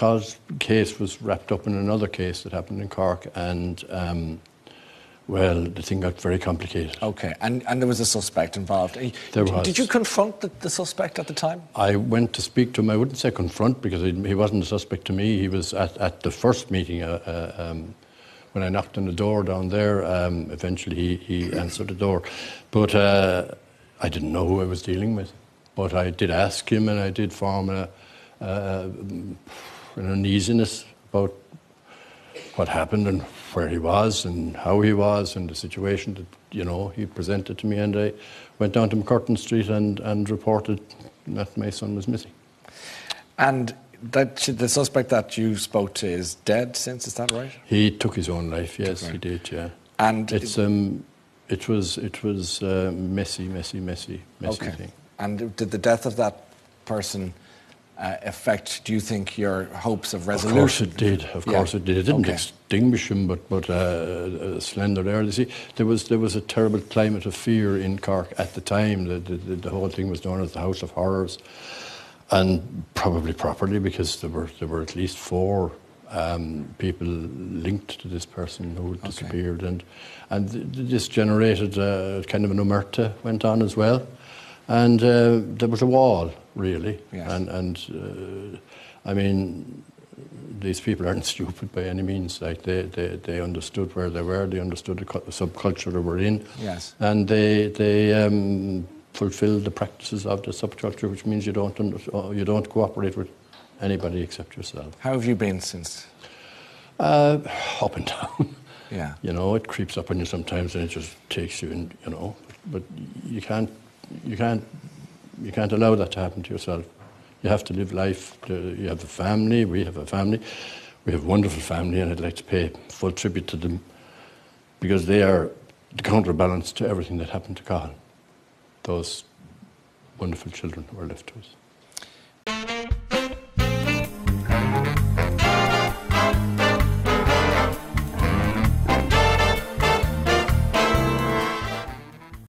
Cahill's case was wrapped up in another case that happened in Cork, and well, the thing got very complicated. Okay, and there was a suspect involved. There was. Did you confront the suspect at the time? I went to speak to him. I wouldn't say confront, because he wasn't a suspect to me. He was at the first meeting when I knocked on the door down there. Eventually he answered the door. But I didn't know who I was dealing with. But I did ask him, and I did form an uneasiness about what happened and where he was and how he was and the situation that, you know, he presented to me. And I went down to McCurtain Street and reported that my son was missing. And that the suspect that you spoke to is dead since, is that right? He took his own life, yes, he did, yeah. And it was messy okay. thing. And did the death of that person affect, do you think, your hopes of resolution? Of course it did. Of course it did. It didn't extinguish him, but slender there. You see, there was a terrible climate of fear in Cork at the time. The whole thing was known as the House of Horrors, and probably properly, because there were at least 4 people linked to this person who disappeared, and this generated kind of an omerta went on as well. And there was a wall, really. Yes. And I mean, these people aren't stupid by any means. Like, they understood where they were, they understood the subculture they were in. Yes. And they fulfilled the practices of the subculture, which means you don't cooperate with anybody except yourself. How have you been since? Up and down. Yeah. You know, it creeps up on you sometimes, and it just takes you in, you know. But you can't allow that to happen to yourself. You have to live life. You have a family. We have a family. We have a wonderful family, and I'd like to pay full tribute to them, because they are the counterbalance to everything that happened to Cathal. Those wonderful children who were left to us.